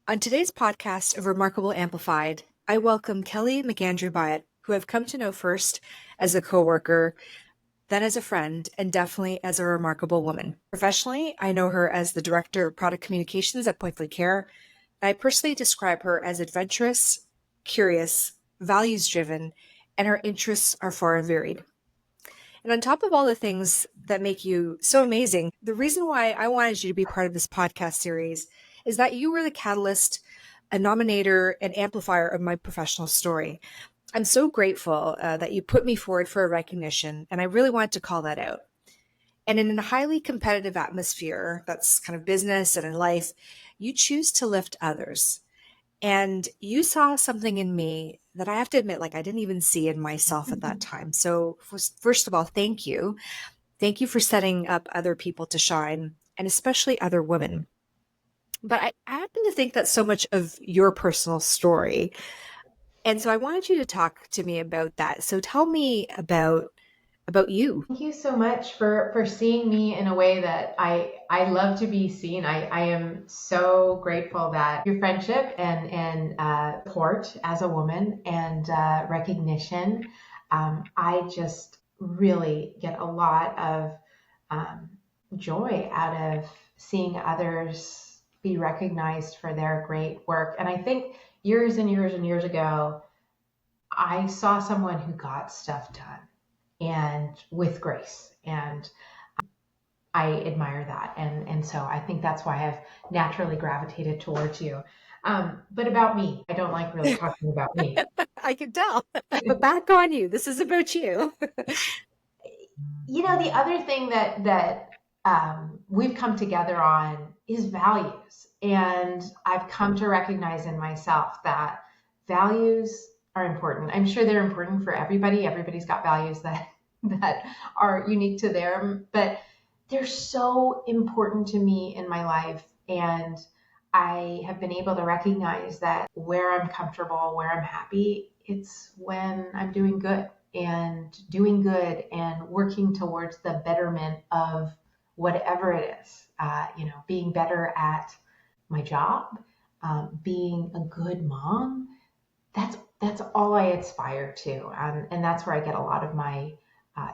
On today's podcast of Remarkable Amplified, I welcome Kelly McAndrew Bhyat, who I've come to know first as a coworker, then as a friend, and definitely as a remarkable woman. Professionally, I know her as the Director of Product Communications at Pointfully Care. I personally describe her as adventurous, curious, values-driven, and her interests are far and varied. And on top of all the things that make you so amazing, the reason why I wanted you to be part of this podcast series is that you were the catalyst, a nominator, and amplifier of my professional story. I'm so grateful that you put me forward for a recognition, and I really wanted to call that out. And in a highly competitive atmosphere, that's kind of business and in life, you choose to lift others. And you saw something in me that I have to admit, like I didn't even see in myself at that time. So first of all, thank you. Thank you for setting up other people to shine, and especially other women. But I happen to think that so much of your personal story. And so I wanted you to talk to me about that. So tell me about you. Thank you so much for seeing me in a way that I love to be seen. I am so grateful that your friendship and support as a woman and recognition. I just really get a lot of um, joy out of seeing others be recognized for their great work. And I think years and years and years ago, I saw someone who got stuff done and with grace. And I admire that. And so I think that's why I've naturally gravitated towards you. But about me, I don't like really talking about me. I can tell. But back on you. This is about you. The other thing that we've come together on is values. And I've come to recognize in myself that values are important. I'm sure they're important for everybody. Everybody's got values that are unique to them, but they're so important to me in my life. And I have been able to recognize that where I'm comfortable, where I'm happy, it's when I'm doing good and working towards the betterment of whatever it is. Being better at my job, being a good mom. That's all I aspire to, and that's where I get a lot of my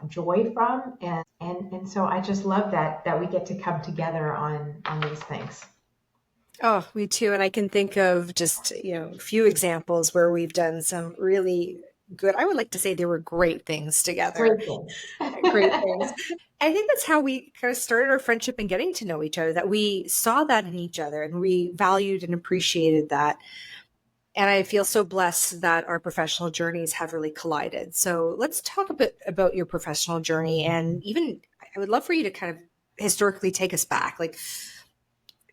joy from. And so I just love that we get to come together on these things. Oh, me too. And I can think of just, a few examples where we've done some really good, I would like to say they were great things together. Great things. Great things. I think that's how we kind of started our friendship and getting to know each other, that we saw that in each other and we valued and appreciated that. And I feel so blessed that our professional journeys have really collided. So let's talk a bit about your professional journey. And even I would love for you to kind of historically take us back, like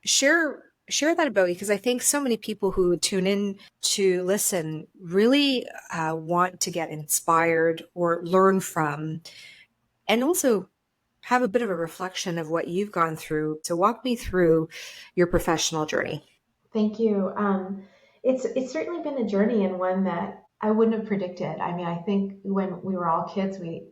share that about you, because I think so many people who tune in to listen really want to get inspired or learn from, and also have a bit of a reflection of what you've gone through. So walk me through your professional journey. Thank you. It's certainly been a journey, and one that I wouldn't have predicted. I mean, I think when we were all kids, we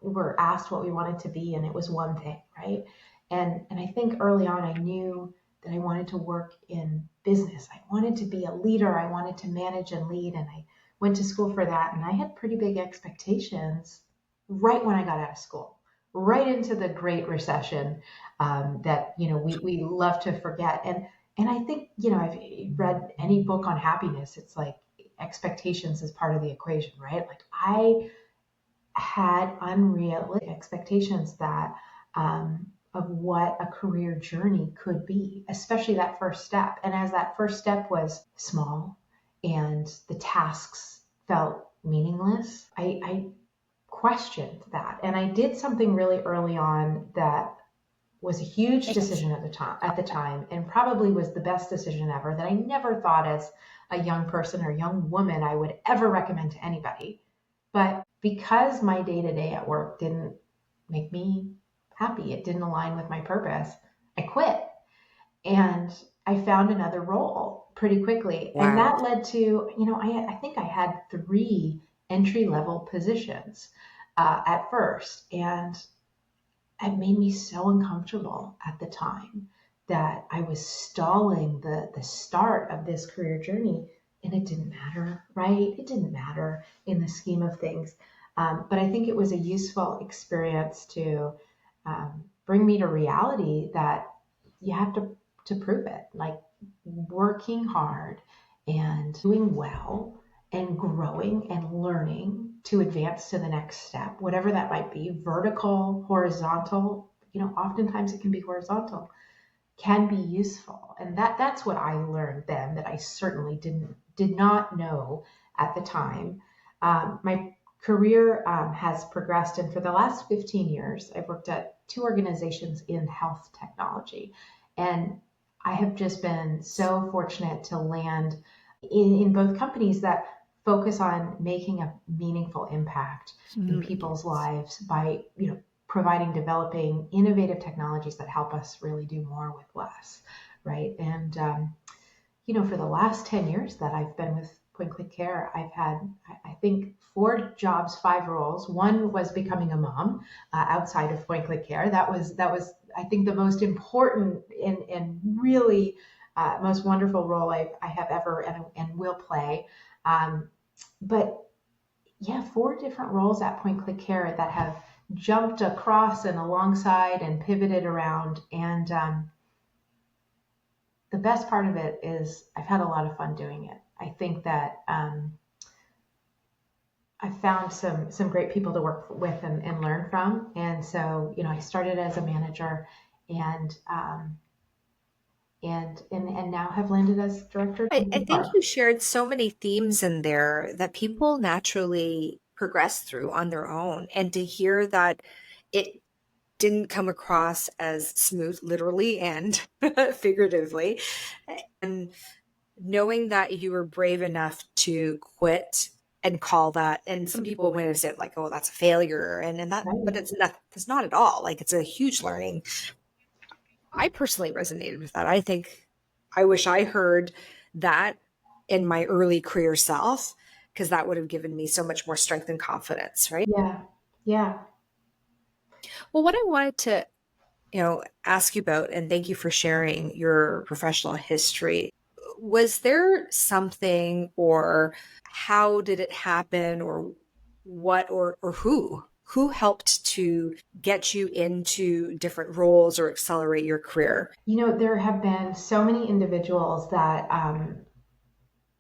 were asked what we wanted to be, and it was one thing, right? And I think early on, I knew that I wanted to work in business. I wanted to be a leader. I wanted to manage and lead, and I went to school for that. And I had pretty big expectations right when I got out of school, right into the Great Recession, that we love to forget. And I think, I've read any book on happiness, it's like expectations is part of the equation, right? Like I had unrealistic expectations that of what a career journey could be, especially that first step. And as that first step was small and the tasks felt meaningless, I questioned that. And I did something really early on that was a huge decision at the time and probably was the best decision ever, that I never thought as a young person or young woman I would ever recommend to anybody. But because my day-to-day at work didn't make me happy, it didn't align with my purpose, I quit. And I found another role pretty quickly. And Wow. that led to, I think I had 3 entry level positions at first. And it made me so uncomfortable at the time that I was stalling the start of this career journey, and it didn't matter, right? It didn't matter in the scheme of things. But I think it was a useful experience to bring me to reality that you have to prove it, like working hard and doing well and growing and learning to advance to the next step, whatever that might be, vertical, horizontal. Oftentimes it can be horizontal, can be useful. And that's what I learned then that I certainly did not know at the time. My career has progressed, and for the last 15 years, I've worked at two organizations in health technology. And I have just been so fortunate to land in both companies that focus on making a meaningful impact in people's lives by, providing, developing innovative technologies that help us really do more with less, right? And for the last 10 years that I've been with Point Click Care, I've had, I think, 4 jobs, 5 roles. One was becoming a mom outside of Point Click Care. That was, I think, the most important and really most wonderful role I have ever and will play. But yeah, 4 different roles at Point Click Care that have jumped across and alongside and pivoted around. And the best part of it is I've had a lot of fun doing it. I think that I've found some great people to work with and learn from. And so, I started as a manager and now have landed as director of I think HR. you shared so many themes in there that people naturally progress through on their own. And to hear that it didn't come across as smooth, literally and figuratively, and knowing that you were brave enough to quit and call that, and some people might have said like, oh, that's a failure, and that, but Right. it's not at all. Like, it's a huge learning. I personally resonated with that. I think I wish I heard that in my early career self, because that would have given me so much more strength and confidence, right? Yeah. Yeah. Well, what I wanted to, ask you about, and thank you for sharing your professional history. Was there something, or how did it happen, or what, or who helped to get you into different roles or accelerate your career? There have been so many individuals that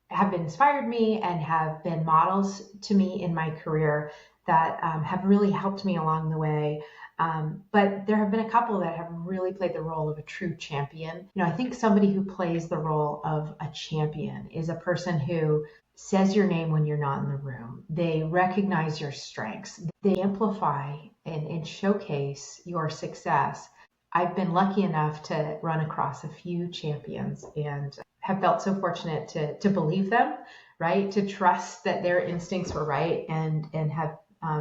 have inspired me and have been models to me in my career that have really helped me along the way. But there have been a couple that have really played the role of a true champion. I think somebody who plays the role of a champion is a person who says your name when you're not in the room. They recognize your strengths. They amplify and showcase your success. I've been lucky enough to run across a few champions and have felt so fortunate to believe them, right? To trust that their instincts were right and have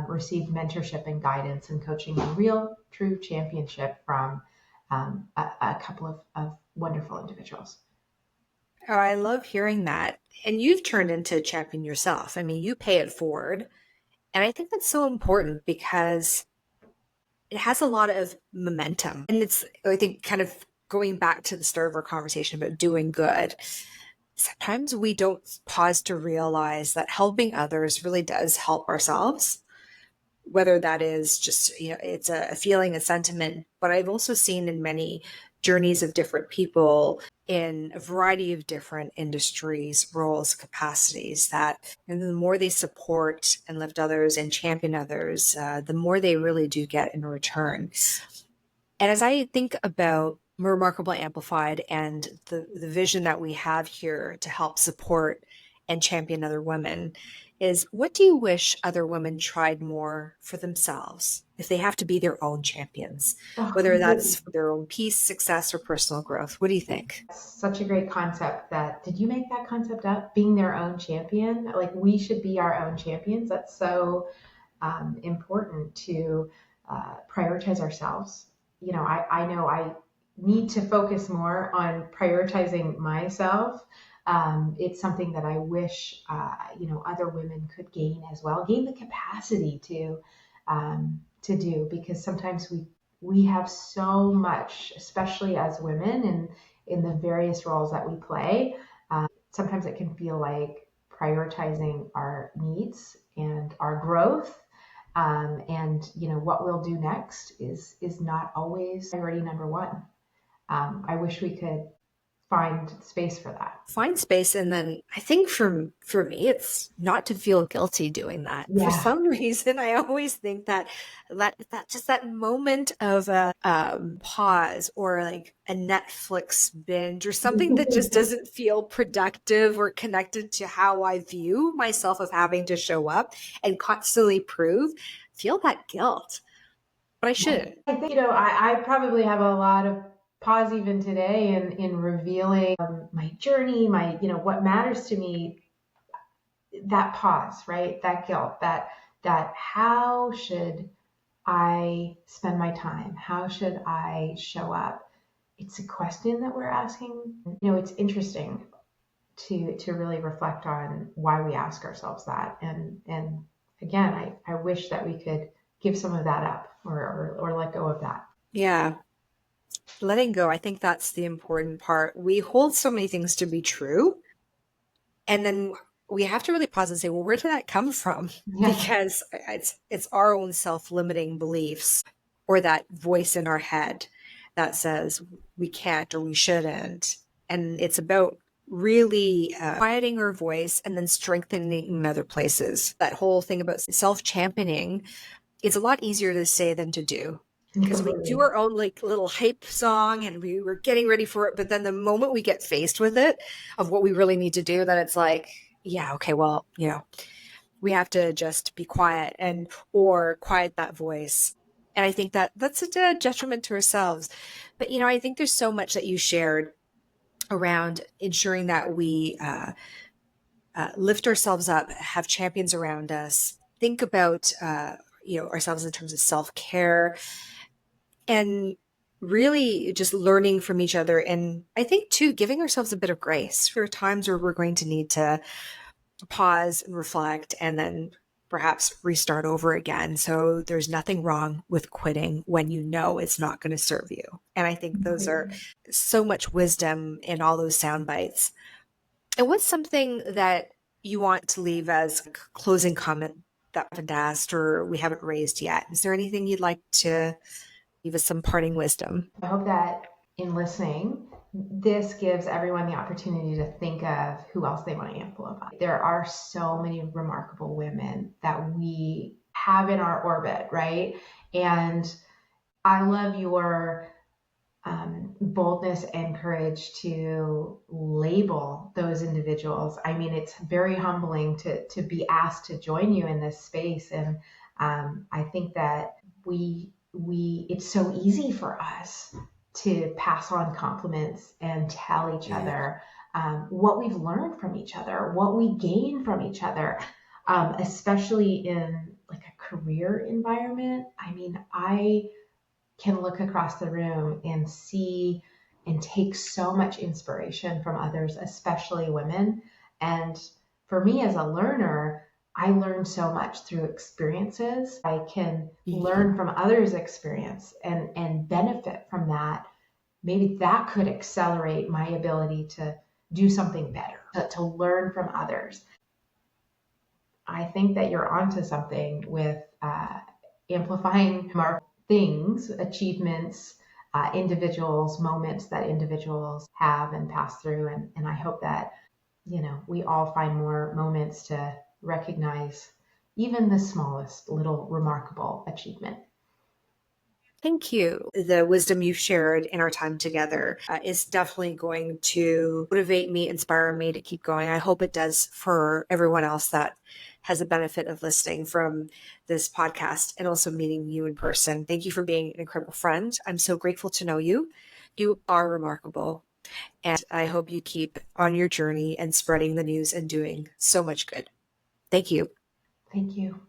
received mentorship and guidance and coaching and real, true championship from a couple of wonderful individuals. Oh, I love hearing that. And you've turned into a champion yourself. I mean, you pay it forward. And I think that's so important because it has a lot of momentum. And it's, I think, kind of going back to the start of our conversation about doing good. Sometimes we don't pause to realize that helping others really does help ourselves, whether that is just, it's a feeling, a sentiment. But I've also seen in many journeys of different people in a variety of different industries, roles, capacities, that and the more they support and lift others and champion others, the more they really do get in return. And as I think about Remarkable Amplified and the vision that we have here to help support and champion other women, is what do you wish other women tried more for themselves if they have to be their own champions, Oh, whether that's for their own peace, success, or personal growth? What do you think? such a great concept. That did you make that concept up? Being their own champion? Like, we should be our own champions. That's so important to prioritize ourselves. I know I need to focus more on prioritizing myself. It's something that I wish, other women could gain as well, gain the capacity to do, because sometimes we have so much, especially as women and in the various roles that we play. Sometimes it can feel like prioritizing our needs and our growth, and what we'll do next is not always priority number one. I wish we could find space for that. Find space. And then I think for me, it's not to feel guilty doing that. For Yeah. some reason, I always think that just that moment of a pause or like a Netflix binge or something that just doesn't feel productive or connected to how I view myself of having to show up and constantly prove, feel that guilt. But I shouldn't. I think, I probably have a lot of pause even today in revealing my journey, what matters to me, that pause, right? That guilt, that how should I spend my time? How should I show up? It's a question that we're asking. It's interesting to really reflect on why we ask ourselves that. And again, I wish that we could give some of that up or let go of that. Yeah. Letting go. I think that's the important part. We hold so many things to be true. And then we have to really pause and say, well, where did that come from? Yeah. Because it's our own self-limiting beliefs or that voice in our head that says we can't or we shouldn't. And it's about really quieting our voice and then strengthening in other places. That whole thing about self-championing, it's a lot easier to say than to do because we do Completely. our own like little hype song and we were getting ready for it. But then the moment we get faced with it of what we really need to do, then it's like, yeah, okay, well, we have to just be quiet and or quiet that voice. And I think that that's a detriment to ourselves. But, I think there's so much that you shared around ensuring that we lift ourselves up, have champions around us, think about, ourselves in terms of self-care and really just learning from each other. And I think too, giving ourselves a bit of grace for times where we're going to need to pause and reflect and then perhaps restart over again. So there's nothing wrong with quitting when you know it's not going to serve you. And I think those are Completely. so much wisdom in all those sound bites. And what's something that you want to leave as a closing comment that we haven't asked or we haven't raised yet? Is there anything you'd like to leave us some parting wisdom? I hope that in listening, this gives everyone the opportunity to think of who else they want to amplify. There are so many remarkable women that we have in our orbit, right? And I love your boldness and courage to label those individuals. I mean, it's very humbling to be asked to join you in this space. And I think that it's so easy for us to pass on compliments and tell each Yeah. other what we've learned from each other, what we gain from each other, especially in like a career environment. I mean, I can look across the room and see and take so much inspiration from others, especially women. And for me as a learner, I learn so much through experiences. I can learn from others' experience and benefit from that. Maybe that could accelerate my ability to do something better, to learn from others. I think that you're onto something with amplifying our things, achievements, individuals, moments that individuals have and pass through. And I hope that, we all find more moments to recognize even the smallest little remarkable achievement. Thank you. The wisdom you've shared in our time together is definitely going to motivate me, inspire me to keep going. I hope it does for everyone else that has the benefit of listening from this podcast and also meeting you in person. Thank you for being an incredible friend. I'm so grateful to know you. You are remarkable. And I hope you keep on your journey and spreading the news and doing so much good. Thank you. Thank you.